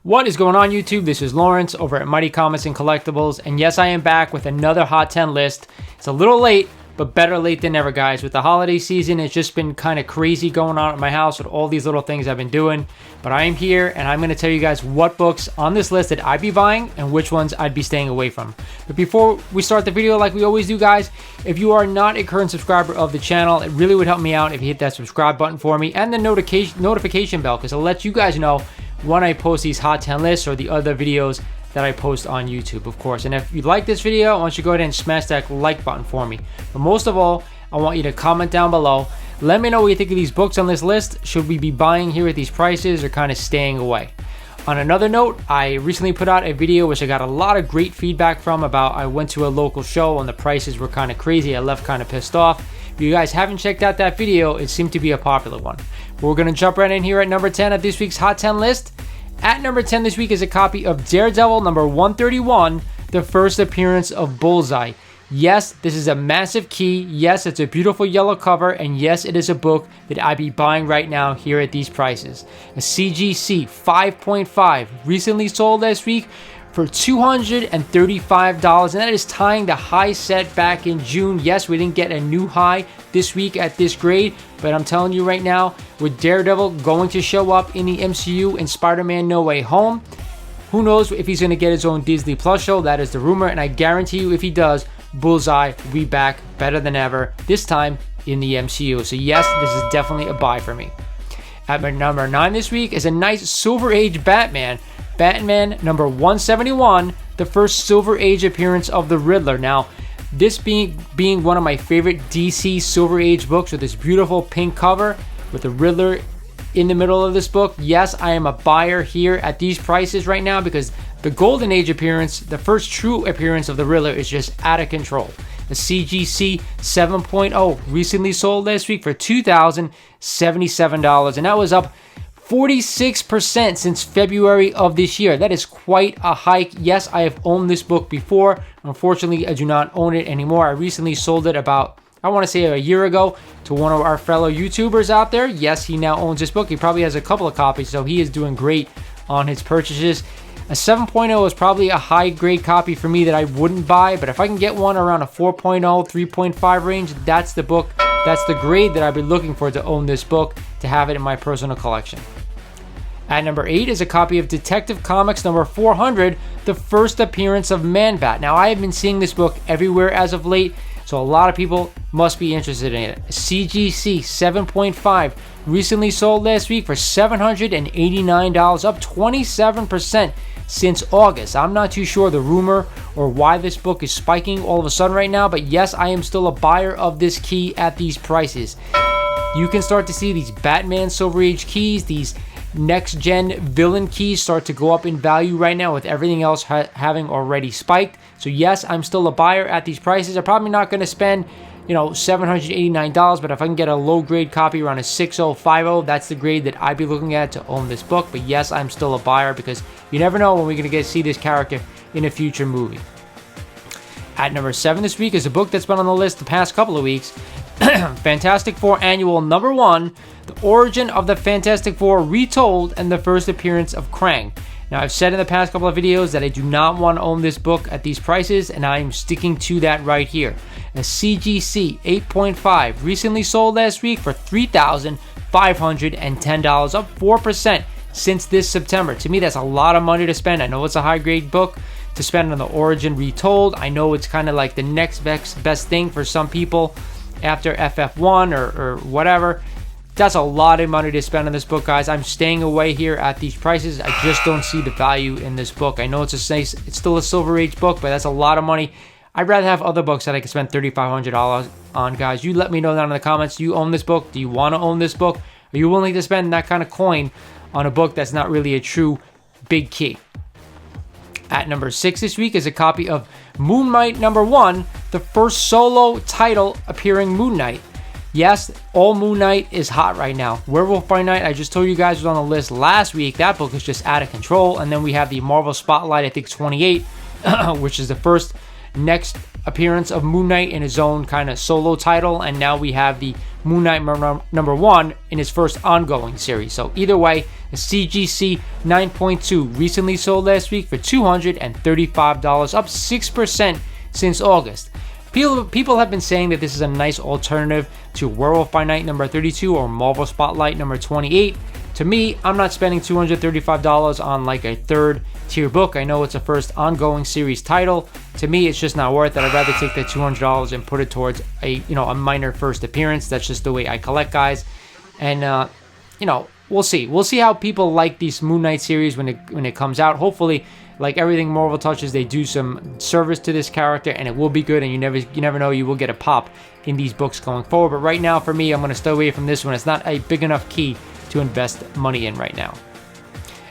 What is going on, YouTube? This is Lawrence over at Mighty Comics and Collectibles, and yes, I am back with another Hot 10 list. It's a little late, but better late than never, guys. With the holiday season, it's just been kind of crazy going on at my house with all these little things I've been doing. But I am here, and I'm going to tell you guys what books on this list that I'd be buying and which ones I'd be staying away from. But before we start the video, like we always do, guys, if you are not a current subscriber of the channel, it really would help me out if you hit that subscribe button for me and the notification bell, because it'll let you guys know when I post these Hot 10 lists or the other videos that I post on YouTube, of course. And if you like this video, I want you to go ahead and smash that like button for me. But most of all, I want you to comment down below. Let me know what you think of these books on this list. Should we be buying here at these prices or kind of staying away? On another note, I recently put out a video which I got a lot of great feedback from about. I went to a local show and the prices were kind of crazy. I left kind of pissed off. If you guys haven't checked out that video, it seemed to be a popular one. But we're going to jump right in here at number 10 of this week's Hot 10 list. At number 10 this week is a copy of Daredevil number 131, the first appearance of Bullseye. Yes, this is a massive key. Yes, it's a beautiful yellow cover. And yes, it is a book that I'd be buying right now here at these prices. A CGC 5.5 recently sold last week for $235, and that is tying the high set back in June. Yes, we didn't get a new high this week at this grade, but I'm telling you right now, with Daredevil going to show up in the MCU in Spider-Man No Way Home, who knows if he's going to get his own Disney Plus show. That is the rumor, and I guarantee you if he does, Bullseye will be back better than ever, this time in the MCU. So yes, this is definitely a buy for me. At number 9 this week is a nice Silver Age Batman number 171, the first Silver Age appearance of the Riddler. Now, this being one of my favorite DC Silver Age books with this beautiful pink cover with the Riddler in the middle of this book, yes, I am a buyer here at these prices right now because the Golden Age appearance, the first true appearance of the Riddler, is just out of control. The CGC 7.0 recently sold last week for $2,077, and that was up 46% since February of this year. That is quite a hike. Yes, I have owned this book before. Unfortunately, I do not own it anymore. I recently sold it about, I want to say, a year ago to one of our fellow YouTubers out there. Yes, he now owns this book. He probably has a couple of copies, so he is doing great on his purchases. A 7.0 is probably a high grade copy for me that I wouldn't buy, but if I can get one around a 4.0, 3.5 range, that's the book. That's the grade that I've been looking for to own this book, to have it in my personal collection. At number 8 is a copy of Detective Comics number 400, the first appearance of Man-Bat. Now, I have been seeing this book everywhere as of late, so a lot of people must be interested in it. CGC 7.5 recently sold last week for $789, up 27% since August. I'm not too sure the rumor or why this book is spiking all of a sudden right now, but yes, I am still a buyer of this key at these prices. You can start to see these Batman Silver Age keys, these next-gen villain keys start to go up in value right now with everything else having already spiked. So yes, I'm still a buyer at these prices. I'm probably not going to spend, $789, but if I can get a low-grade copy around a 6050, that's the grade that I'd be looking at to own this book. But yes, I'm still a buyer because you never know when we're going to see this character in a future movie. At number 7 this week is a book that's been on the list the past couple of weeks. Fantastic Four Annual number 1, The Origin of the Fantastic Four Retold, and the first appearance of Krang. Now, I've said in the past couple of videos that I do not want to own this book at these prices, and I'm sticking to that right here. A CGC 8.5 recently sold last week for $3,510, up 4% since this September. To me, that's a lot of money to spend. I know it's a high-grade book to spend on The Origin Retold. I know it's kind of like the next best thing for some people after FF1 or whatever. That's a lot of money to spend on this book, guys. I'm staying away here at these prices. I just don't see the value in this book. I know it's still a Silver Age book, but that's a lot of money. I'd rather have other books that I could spend $3,500 on, guys. You let me know down in the comments. Do you own this book? Do you want to own this book? Are you willing to spend that kind of coin on a book that's not really a true big key? At number 6 this week is a copy of Moon Knight number 1, the first solo title appearing Moon Knight. Yes, all Moon Knight is hot right now. Werewolf by Night, I just told you guys, was on the list last week. That book is just out of control. And then we have the Marvel Spotlight, I think 28, which is the first next appearance of Moon Knight in his own kind of solo title. And now we have the Moon Knight number 1 in his first ongoing series. So either way, a CGC 9.2 recently sold last week for $235, up 6% since August. People have been saying that this is a nice alternative to Werewolf by Night number 32 or Marvel Spotlight number 28. To me, I'm not spending $235 on like a third tier book. I know it's a first ongoing series title. To me, it's just not worth it. I'd rather take that $200 and put it towards a minor first appearance. That's just the way I collect, guys. And we'll see. We'll see how people like these Moon Knight series when it comes out. Hopefully, like everything Marvel touches, they do some service to this character, and it will be good. And you never know, you will get a pop in these books going forward. But right now, for me, I'm going to stay away from this one. It's not a big enough key to invest money in right now.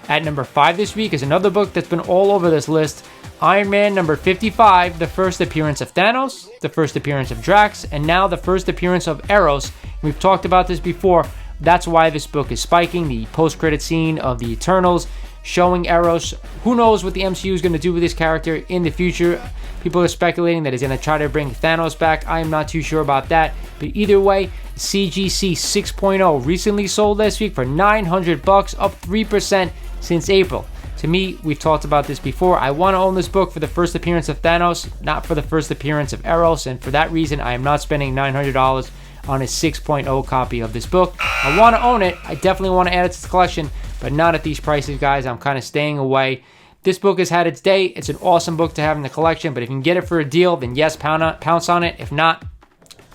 At number 5 this week is another book that's been all over this list. Iron Man number 55, the first appearance of Thanos, the first appearance of Drax, and now the first appearance of Eros. We've talked about this before. That's why this book is spiking. The post-credit scene of the Eternals showing Eros. Who knows what the MCU is going to do with this character in the future. People are speculating that he's going to try to bring Thanos back. I am not too sure about that. But either way, CGC 6.0 recently sold last week for $900, up 3% since April. To me, we've talked about this before. I want to own this book for the first appearance of Thanos, not for the first appearance of Eros. And for that reason, I am not spending $900 on a 6.0 copy of this book. I want to own it. I definitely want to add it to the collection, but not at these prices, guys. I'm kind of staying away. This book has had its day. It's an awesome book to have in the collection, but if you can get it for a deal, then yes, pounce on it. If not,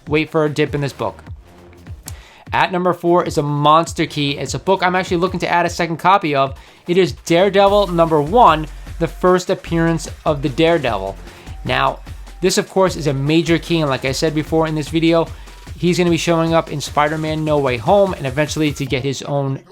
wait for a dip in this book. At number 4 is a monster key. It's a book I'm actually looking to add a second copy of. It is Daredevil number 1, the first appearance of the Daredevil. Now, this of course is a major key, and like I said before in this video, he's going to be showing up in Spider-Man No Way Home and eventually to get his own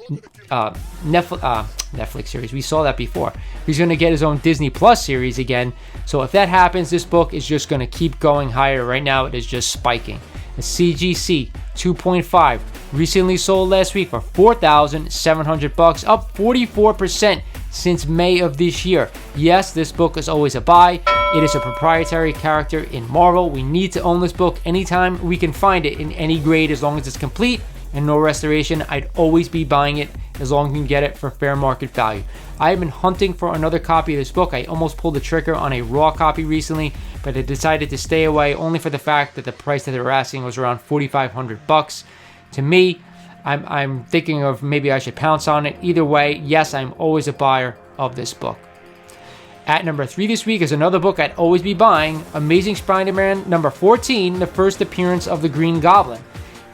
Netflix series. We saw that before. He's going to get his own Disney Plus series again. So if that happens, this book is just going to keep going higher. Right now, it is just spiking. The CGC 2.5 recently sold last week for $4,700, up 44% since May of this year. Yes, this book is always a buy. It is a proprietary character in Marvel. We need to own this book anytime we can find it in any grade, as long as it's complete and no restoration. I'd always be buying it as long as you can get it for fair market value. I have been hunting for another copy of this book. I almost pulled the trigger on a raw copy recently, but I decided to stay away only for the fact that the price that they were asking was around $4,500. To me, I'm thinking of maybe I should pounce on it. Either way, yes, I'm always a buyer of this book. At number 3 this week is another book I'd always be buying, Amazing Spider-Man number 14, the first appearance of the Green Goblin.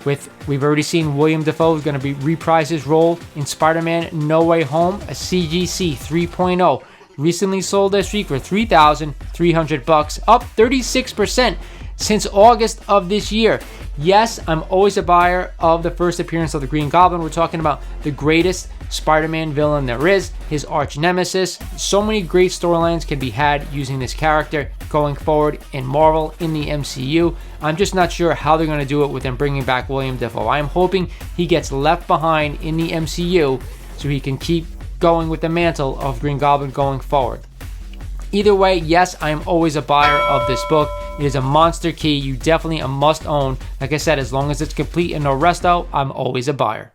We've already seen William Dafoe is going to reprise his role in Spider-Man No Way Home, a CGC 3.0. Recently sold this week for $3,300, up 36% since August of this year. Yes, I'm always a buyer of the first appearance of the Green Goblin. We're talking about the greatest Spider-Man villain there is, his arch nemesis. So many great storylines can be had using this character going forward in Marvel, in the MCU. I'm just not sure how they're going to do it with them bringing back William Dafoe. I'm hoping he gets left behind in the MCU so he can keep going with the mantle of Green Goblin going forward. Either way, yes, I am always a buyer of this book. It is a monster key. You definitely a must own. Like I said, as long as it's complete and no resto, I'm always a buyer.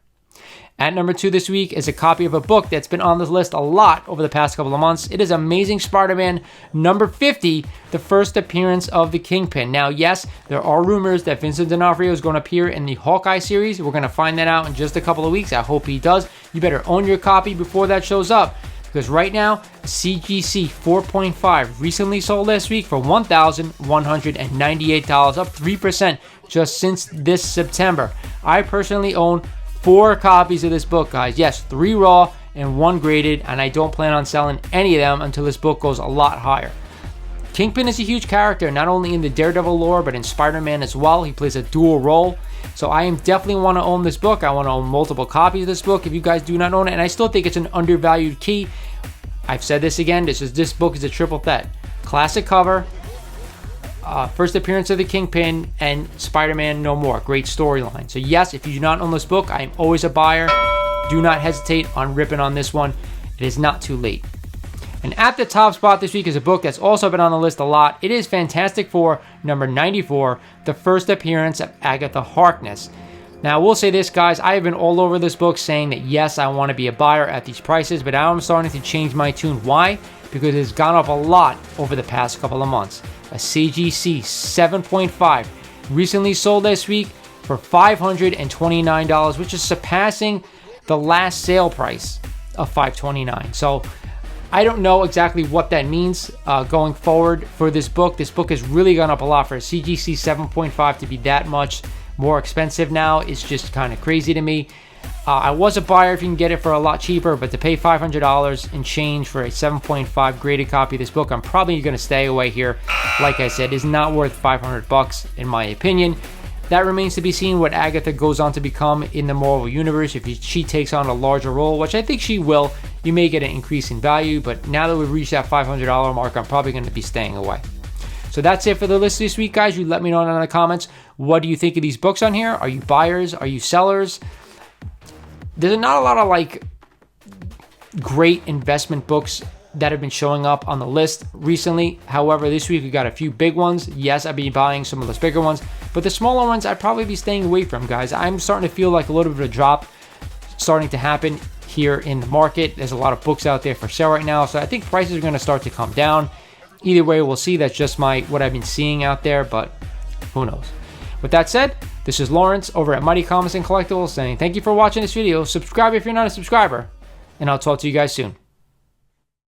At number 2 this week is a copy of a book that's been on this list a lot over the past couple of months. It is Amazing Spider-Man number 50, the first appearance of the Kingpin. Now, yes, there are rumors that Vincent D'Onofrio is going to appear in the Hawkeye series. We're going to find that out in just a couple of weeks. I hope he does. You better own your copy before that shows up, because right now, CGC 4.5 recently sold last week for $1,198, up 3% just since this September. I personally own 4 copies of this book, guys. Yes, 3 raw and 1 graded, and I don't plan on selling any of them until this book goes a lot higher. Kingpin is a huge character, not only in the Daredevil lore, but in Spider-Man as well. He plays a dual role. So I am definitely want to own this book. I want to own multiple copies of this book if you guys do not own it. And I still think it's an undervalued key. I've said this again. This book is a triple threat. Classic cover, first appearance of the Kingpin, and Spider-Man No More. Great storyline. So yes, if you do not own this book, I am always a buyer. Do not hesitate on ripping on this one. It is not too late. And at the top spot this week is a book that's also been on the list a lot. It is Fantastic Four number 94, the first appearance of Agatha Harkness. Now, I will say this, guys. I have been all over this book saying that, yes, I want to be a buyer at these prices, but now I'm starting to change my tune. Why? Because it's gone up a lot over the past couple of months. A CGC 7.5 recently sold this week for $529, which is surpassing the last sale price of $529. So I don't know exactly what that means going forward for this book. This book has really gone up a lot. For a CGC 7.5 to be that much more expensive now, it's just kind of crazy to me. I was a buyer if you can get it for a lot cheaper, but to pay $500 and change for a 7.5 graded copy of this book, I'm probably going to stay away here. Like I said, is not worth $500 in my opinion. That remains to be seen what Agatha goes on to become in the Marvel Universe. If she takes on a larger role, which I think she will, you may get an increase in value, but now that we've reached that $500 mark, I'm probably going to be staying away. So that's it for the list this week, guys. You let me know in the comments. What do you think of these books on here? Are you buyers? Are you sellers? There's not a lot of like great investment books that have been showing up on the list recently. However, this week we got a few big ones. Yes, I've been buying some of those bigger ones, but the smaller ones I'd probably be staying away from, guys. I'm starting to feel like a little bit of a drop starting to happen here in the market. There's a lot of books out there for sale right now, so I think prices are going to start to come down. Either way, we'll see. That's just what I've been seeing out there, but who knows. With that said, this is Lawrence over at Mighty Comics and Collectibles saying thank you for watching this video. Subscribe if you're not a subscriber, and I'll talk to you guys soon.